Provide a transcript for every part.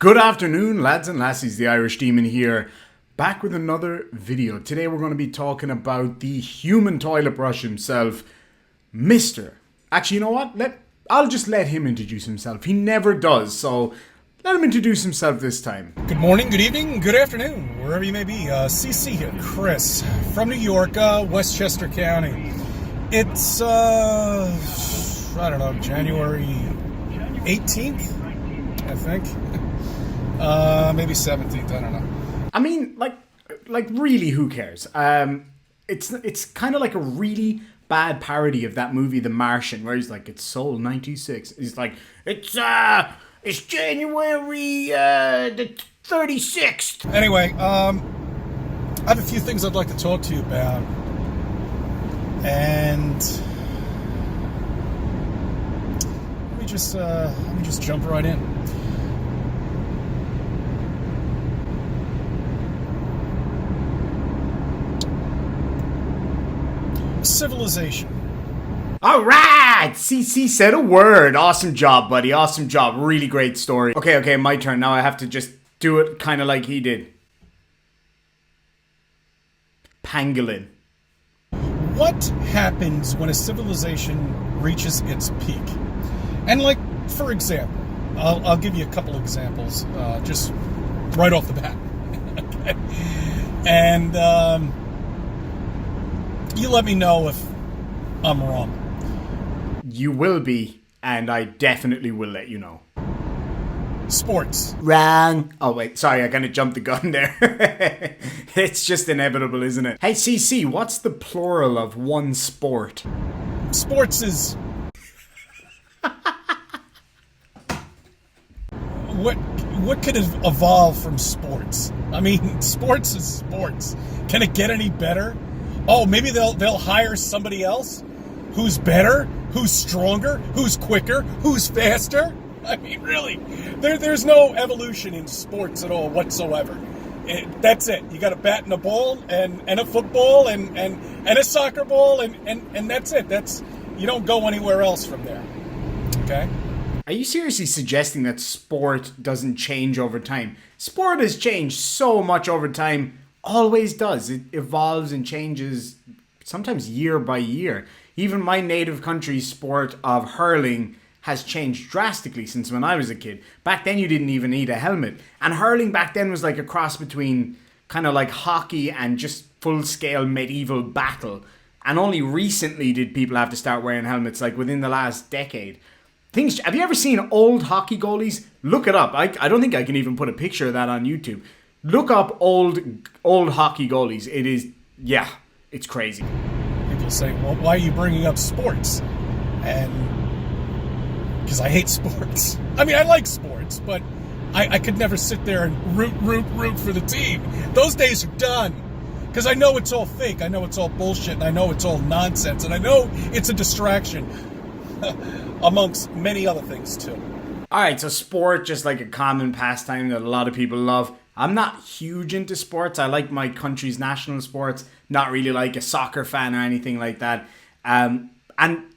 Good afternoon, lads and lassies. The Irish Demon here, back with another video. Today we're going to be talking about the human toilet brush himself, Mr. Actually, you know what? I'll just let him introduce himself. He never does, so let him introduce himself this time. Good morning, good evening, good afternoon, wherever you may be. CC here, Chris, from New York, Westchester County. It's, I don't know, January 18th, I think. Maybe 17th, I don't know. I mean, like really, who cares? It's kind of like a really bad parody of that movie, The Martian, where he's like, it's Sol 96. He's like, it's January the 36th. Anyway, I have a few things I'd like to talk to you about. And let me just jump right in. Civilization. All right, CC said a word. Awesome job, buddy. Awesome job. Really great story. Okay, my turn. Now I have to just do it kind of like he did. Pangolin. What happens when a civilization reaches its peak? And like, for example, I'll give you a couple examples, just right off the bat. Okay. And you let me know if I'm wrong. You will be, and I definitely will let you know. Sports. Wrong. Oh, wait. Sorry, I kind of jumped the gun there. It's just inevitable, isn't it? Hey, CC, what's the plural of one sport? Sports is... What could evolve from sports? I mean, sports is sports. Can it get any better? Oh, maybe they'll hire somebody else who's better, who's stronger, who's quicker, who's faster. I mean, really, there's no evolution in sports at all whatsoever. That's it. You got a bat and a ball and a football and a soccer ball and that's it. You don't go anywhere else from there. Okay? Are you seriously suggesting that sport doesn't change over time? Sport has changed so much over time. Always does. It evolves and changes, sometimes year by year. Even my native country's sport of hurling has changed drastically since when I was a kid. Back then you didn't even need a helmet. And hurling back then was like a cross between kind of like hockey and just full-scale medieval battle. And only recently did people have to start wearing helmets, like within the last decade. Have you ever seen old hockey goalies? Look it up. I don't think I can even put a picture of that on YouTube. Look up old hockey goalies. It is, yeah, it's crazy. People say, well, why are you bringing up sports? And because I hate sports. I mean, I like sports, but I could never sit there and root for the team. Those days are done. Because I know it's all fake. I know it's all bullshit. And I know it's all nonsense. And I know it's a distraction. Amongst many other things, too. Alright, so sport, just like a common pastime that a lot of people love. I'm not huge into sports. I like my country's national sports. Not really like a soccer fan or anything like that. And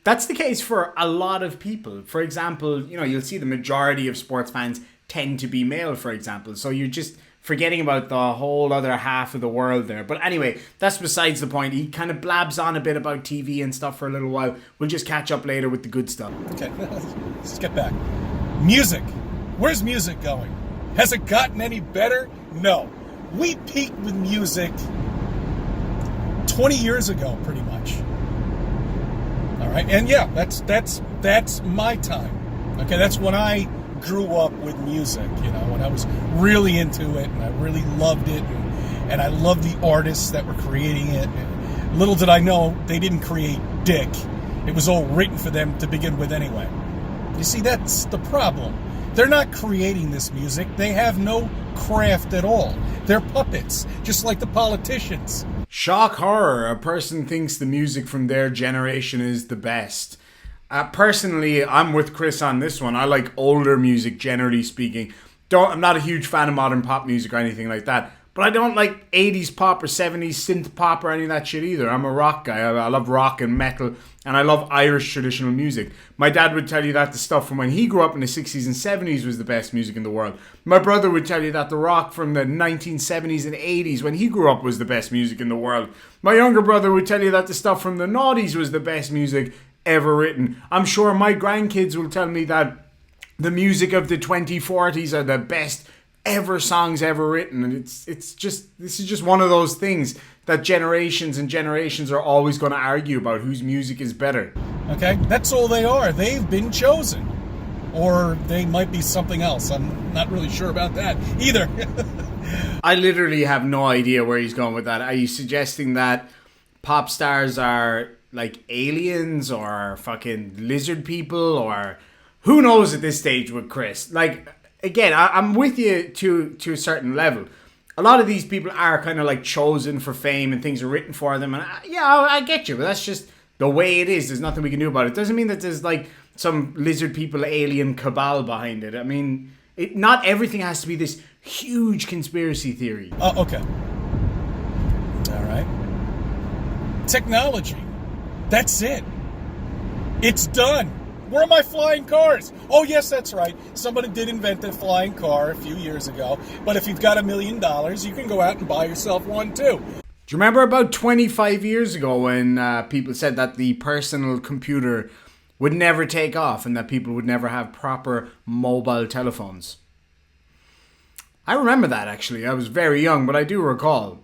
that's the case for a lot of people. For example, you'll see the majority of sports fans tend to be male, for example. So you're just forgetting about the whole other half of the world there. But anyway, that's besides the point. He kind of blabs on a bit about TV and stuff for a little while. We'll just catch up later with the good stuff. Okay, let's get back. Music. Where's music going? Has it gotten any better? No. We peaked with music 20 years ago, pretty much. All right, and yeah, that's my time. Okay, that's when I grew up with music, when I was really into it and I really loved it and I loved the artists that were creating it. And little did I know they didn't create dick. It was all written for them to begin with anyway. You see, that's the problem. They're not creating this music. They have no craft at all. They're puppets, just like the politicians. Shock horror. A person thinks the music from their generation is the best. Personally, I'm with Chris on this one. I like older music, generally speaking. I'm not a huge fan of modern pop music or anything like that. But I don't like 80s pop or 70s synth pop or any of that shit either. I'm a rock guy. I love rock and metal, and I love Irish traditional music. My dad would tell you that the stuff from when he grew up in the 60s and 70s was the best music in the world. My brother would tell you that the rock from the 1970s and 80s when he grew up was the best music in the world. My younger brother would tell you that the stuff from the noughties was the best music ever written. I'm sure my grandkids will tell me that the music of the 2040s are the best ever songs ever written. And this is just one of those things that generations and generations are always going to argue about whose music is better. Okay, that's all they are. They've been chosen. Or they might be something else. I'm not really sure about that either. I literally have no idea where he's going with that. Are you suggesting that pop stars are like aliens or fucking lizard people, or who knows at this stage with Chris? Like, again, I'm with you to a certain level. A lot of these people are kind of like chosen for fame and things are written for them. And I get you, but that's just the way it is. There's nothing we can do about it. Doesn't mean that there's like some lizard people, alien cabal behind it. I mean, not everything has to be this huge conspiracy theory. Okay. All right. Technology. That's it. It's done. Where are my flying cars? Oh, yes, that's right. Somebody did invent a flying car a few years ago. But if you've got $1 million, you can go out and buy yourself one, too. Do you remember about 25 years ago when people said that the personal computer would never take off and that people would never have proper mobile telephones? I remember that, actually. I was very young, but I do recall.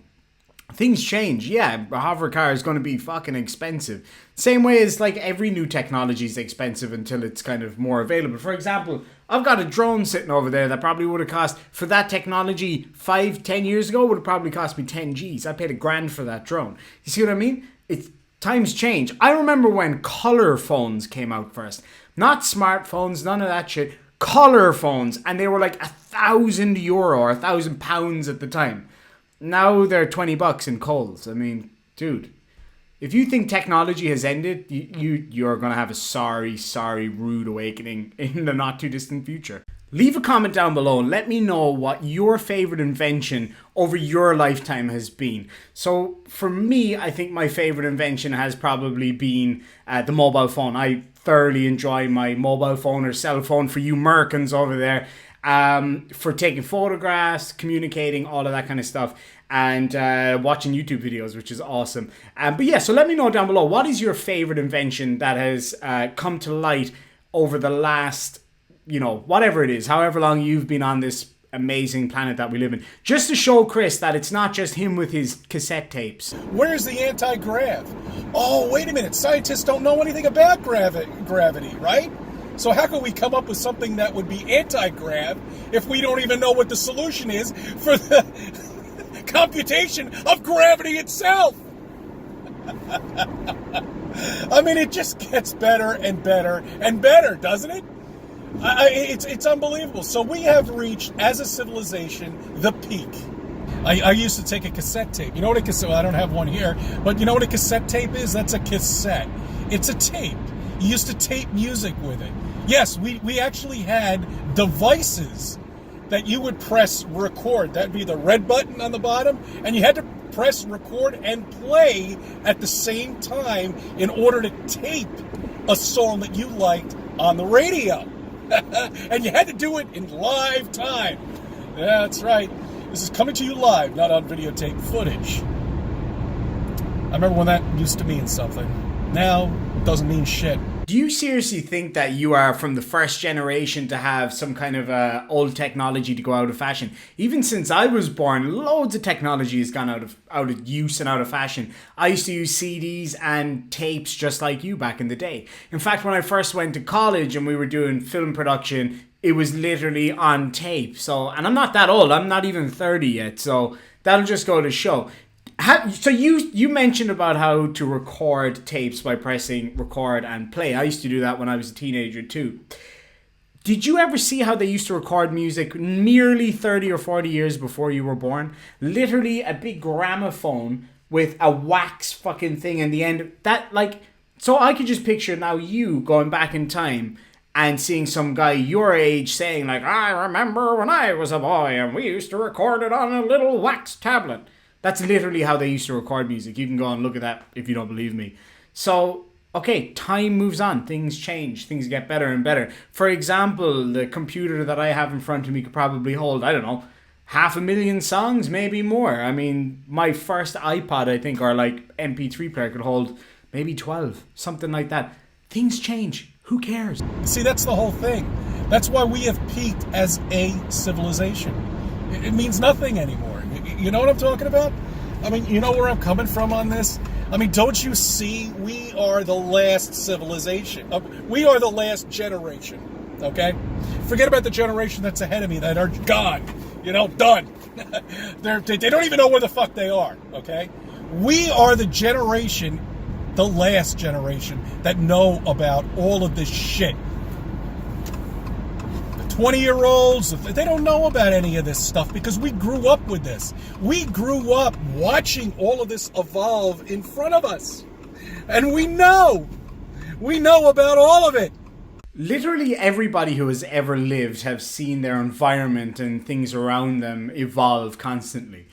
Things change. Yeah, a hover car is going to be fucking expensive. Same way as like every new technology is expensive until it's kind of more available. For example, I've got a drone sitting over there that probably would have cost, for that technology 5-10 years ago, would have probably cost me 10 G's. I paid $1,000 for that drone. You see what I mean? Times change. I remember when color phones came out first. Not smartphones, none of that shit. Color phones. And they were like €1,000 or £1,000 at the time. Now they're $20 in Coles. I mean, dude, if you think technology has ended, you're going to have a sorry, rude awakening in the not too distant future. Leave a comment down below and let me know what your favorite invention over your lifetime has been. So for me, I think my favorite invention has probably been the mobile phone. I thoroughly enjoy my mobile phone or cell phone, for you Merkins over there. For taking photographs, communicating, all of that kind of stuff, and watching YouTube videos, which is awesome. But yeah, so let me know down below, what is your favorite invention that has come to light over the last, whatever it is, however long you've been on this amazing planet that we live in, just to show Chris that it's not just him with his cassette tapes. Where's the anti-grav? Oh, wait a minute. Scientists don't know anything about gravity, right? So how can we come up with something that would be anti-grav if we don't even know what the solution is for the computation of gravity itself? I mean, it just gets better and better and better, doesn't it? It's unbelievable. So we have reached, as a civilization, the peak. I used to take a cassette tape. You know what a cassette? Well, I don't have one here, but you know what a cassette tape is? That's a cassette. It's a tape. You used to tape music with it. Yes, we actually had devices that you would press record. That'd be the red button on the bottom, and you had to press record and play at the same time in order to tape a song that you liked on the radio. And you had to do it in live time. Yeah, that's right. This is coming to you live, not on videotape footage. I remember when that used to mean something. Now, it doesn't mean shit. Do you seriously think that you are from the first generation to have some kind of old technology to go out of fashion? Even since I was born, loads of technology has gone out of use and out of fashion. I used to use CDs and tapes just like you back in the day. In fact, when I first went to college and we were doing film production, it was literally on tape. So, and I'm not that old. I'm not even 30 yet. So that'll just go to show. So you mentioned about how to record tapes by pressing record and play. I used to do that when I was a teenager too. Did you ever see how they used to record music nearly 30 or 40 years before you were born? Literally a big gramophone with a wax fucking thing in the end. So I could just picture now you going back in time and seeing some guy your age saying like, I remember when I was a boy and we used to record it on a little wax tablet. That's literally how they used to record music. You can go and look at that if you don't believe me. So, okay, time moves on. Things change. Things get better and better. For example, the computer that I have in front of me could probably hold, I don't know, 500,000 songs, maybe more. I mean, my first iPod, I think, or like MP3 player could hold maybe 12, something like that. Things change. Who cares? See, that's the whole thing. That's why we have peaked as a civilization. It means nothing anymore. You know what I'm talking about? I mean, you know where I'm coming from on this? I mean, don't you see? We are the last civilization. We are the last generation, okay? Forget about the generation that's ahead of me that are gone. You know, done. They don't even know where the fuck they are, okay? We are the generation, the last generation, that know about all of this shit. The 20-year-olds, they don't know about any of this stuff because we grew up with this. We grew up watching all of this evolve in front of us. And we know about all of it. Literally everybody who has ever lived have seen their environment and things around them evolve constantly.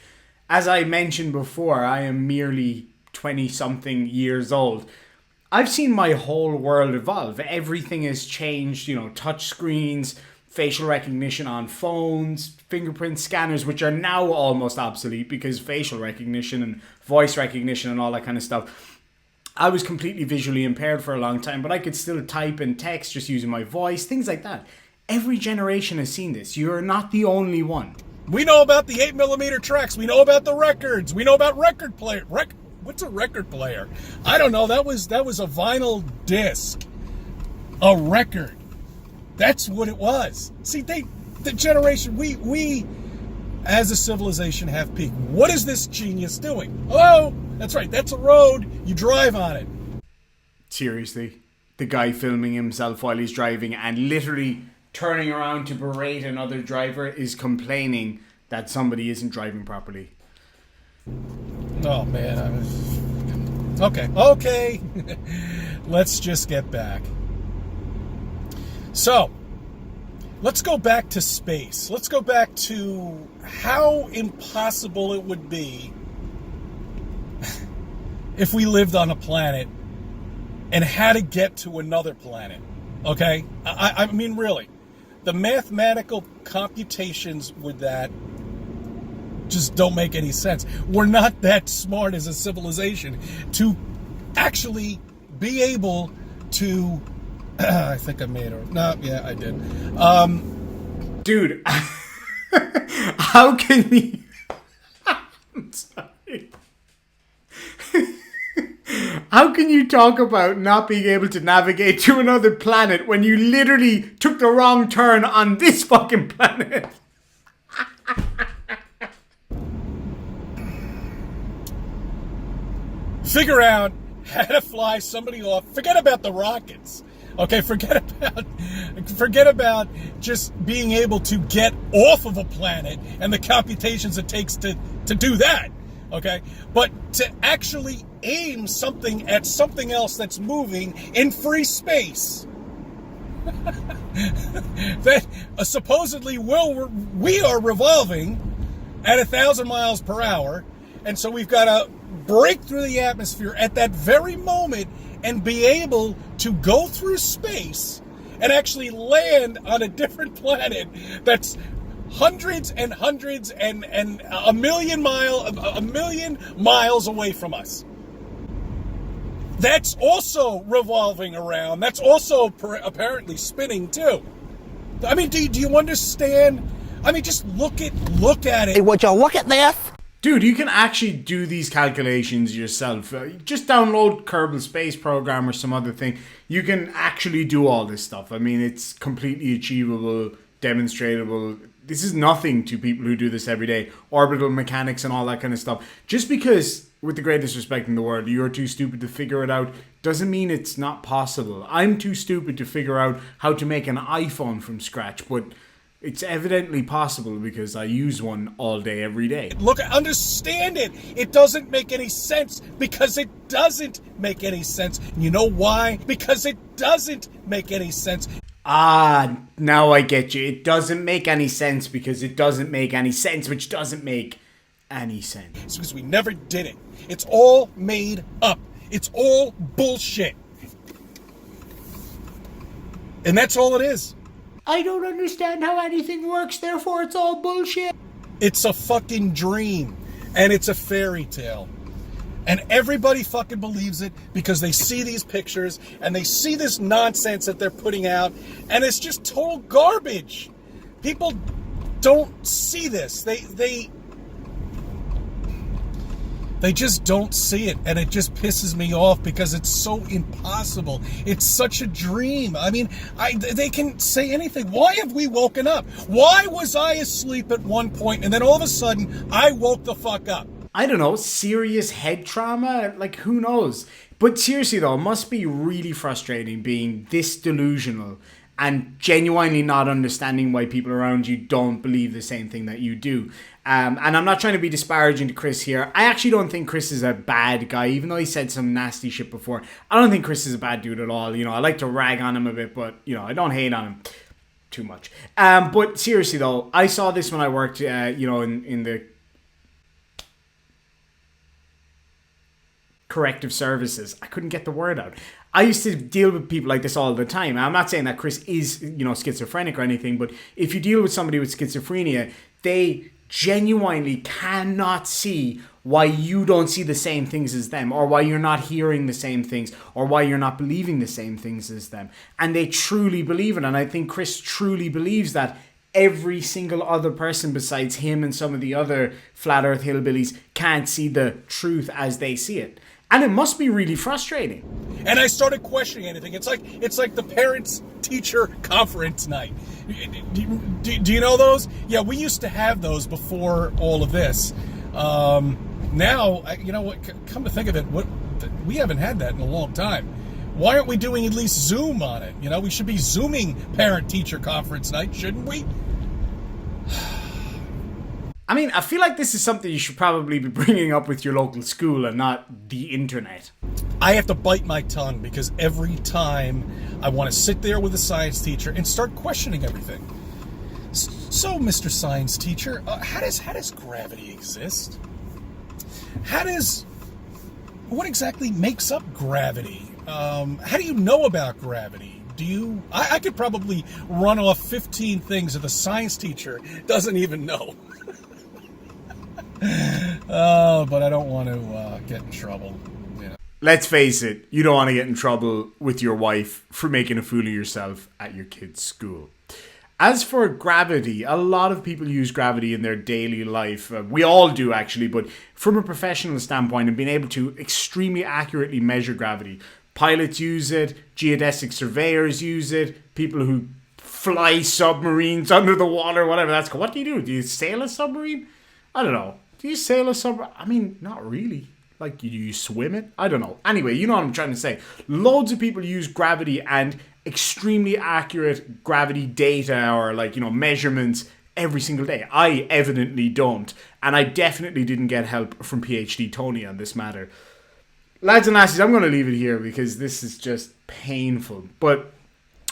As I mentioned before, I am merely 20-something years old. I've seen my whole world evolve. Everything has changed, you know, touch screens, facial recognition on phones, fingerprint scanners, which are now almost obsolete because facial recognition and voice recognition and all that kind of stuff. I was completely visually impaired for a long time, but I could still type and text just using my voice, things like that. Every generation has seen this. You're not the only one. We know about the 8mm tracks. We know about the records. We know about record player. What's a record player? I don't know. That was a vinyl disc. A record. That's what it was. See, the generation, we as a civilization have peaked. What is this genius doing? Oh, that's right. That's a road. You drive on it. Seriously. The guy filming himself while he's driving and literally turning around to berate another driver is complaining that somebody isn't driving properly. Oh, man. Okay. Let's just get back. So, let's go back to space. Let's go back to how impossible it would be if we lived on a planet and had to get to another planet. Okay? I mean, really. The mathematical computations with that just don't make any sense. We're not that smart as a civilization to actually be able to... I think I made her. No, yeah, I did. Dude, how can you... I'm sorry. How can you talk about not being able to navigate to another planet when you literally took the wrong turn on this fucking planet? Figure out how to fly somebody off. Forget about the rockets. Okay, forget about just being able to get off of a planet and the computations it takes to do that. Okay, but to actually aim something at something else that's moving in free space. That supposedly we are revolving at 1,000 miles per hour, and so we've got to break through the atmosphere at that very moment and be able to go through space and actually land on a different planet that's hundreds and hundreds and a million miles away from us. That's also revolving around. That's also apparently spinning too. I mean, do you understand? I mean, just look at it. Hey, would you look at this? Dude, you can actually do these calculations yourself. Just download Kerbal Space Program or some other thing. You can actually do all this stuff. I mean, it's completely achievable, demonstratable. This is nothing to people who do this every day. Orbital mechanics and all that kind of stuff. Just because, with the greatest respect in the world, you're too stupid to figure it out doesn't mean it's not possible. I'm too stupid to figure out how to make an iPhone from scratch, but it's evidently possible because I use one all day, every day. Look, understand it. It doesn't make any sense because it doesn't make any sense. You know why? Because it doesn't make any sense. Ah, now I get you. It doesn't make any sense because it doesn't make any sense, which doesn't make any sense. It's because we never did it. It's all made up. It's all bullshit. And that's all it is. I don't understand how anything works, therefore it's all bullshit. It's a fucking dream. And it's a fairy tale. And everybody fucking believes it because they see these pictures and they see this nonsense that they're putting out, and it's just total garbage. People don't see this. They just don't see it, and it just pisses me off because it's so impossible. It's such a dream. I mean, they can say anything. Why have we woken up? Why was I asleep at one point and then all of a sudden I woke the fuck up? I don't know, serious head trauma? Like, who knows? But seriously though, it must be really frustrating being this delusional and genuinely not understanding why people around you don't believe the same thing that you do. And I'm not trying to be disparaging to Chris here. I actually don't think Chris is a bad guy, even though he said some nasty shit before. I don't think Chris is a bad dude at all. You know, I like to rag on him a bit, but, you know, I don't hate on him too much. But seriously though, I saw this when I worked, you know, in the corrective services. I couldn't get the word out. I used to deal with people like this all the time. I'm not saying that Chris is, you know, schizophrenic or anything, but if you deal with somebody with schizophrenia, they genuinely cannot see why you don't see the same things as them, or why you're not hearing the same things, or why you're not believing the same things as them. And they truly believe it. And I think Chris truly believes that every single other person besides him and some of the other flat earth hillbillies can't see the truth as they see it. And it must be really frustrating. And I started questioning anything. It's like the parents-teacher conference night. Do you know those? Yeah, we used to have those before all of this. Now, you know what? Come to think of it, we haven't had that in a long time. Why aren't we doing at least Zoom on it? You know, we should be Zooming parent-teacher conference night, shouldn't we? I mean, I feel like this is something you should probably be bringing up with your local school and not the internet. I have to bite my tongue because every time I want to sit there with a science teacher and start questioning everything. So, Mr. Science Teacher, how does gravity exist? What exactly makes up gravity? How do you know about gravity? I could probably run off 15 things that the science teacher doesn't even know. But I don't want to get in trouble. Yeah. Let's face it, you don't want to get in trouble with your wife for making a fool of yourself at your kid's school. As for gravity, a lot of people use gravity in their daily life. We all do, actually, but from a professional standpoint and being able to extremely accurately measure gravity. Pilots use it, geodesic surveyors use it, people who fly submarines under the water, whatever that's called. What do you do? Do you sail a submarine? I don't know. Do you sail a submarine? I mean, not really. Like, do you swim it? I don't know. Anyway, you know what I'm trying to say. Loads of people use gravity and extremely accurate gravity data or, like, you know, measurements every single day. I evidently don't. And I definitely didn't get help from PhD Tony on this matter. Lads and lassies, I'm going to leave it here because this is just painful. But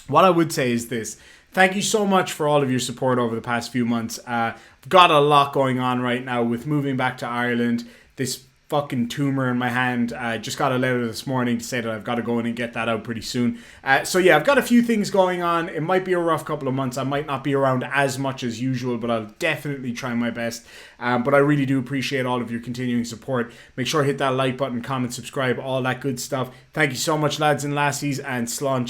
what I would say is this. Thank you so much for all of your support over the past few months. I've got a lot going on right now with moving back to Ireland. This fucking tumor in my hand. I just got a letter this morning to say that I've got to go in and get that out pretty soon. So yeah, I've got a few things going on. It might be a rough couple of months. I might not be around as much as usual, but I'll definitely try my best. But I really do appreciate all of your continuing support. Make sure to hit that like button, comment, subscribe, all that good stuff. Thank you so much, lads and lassies, and sláinte.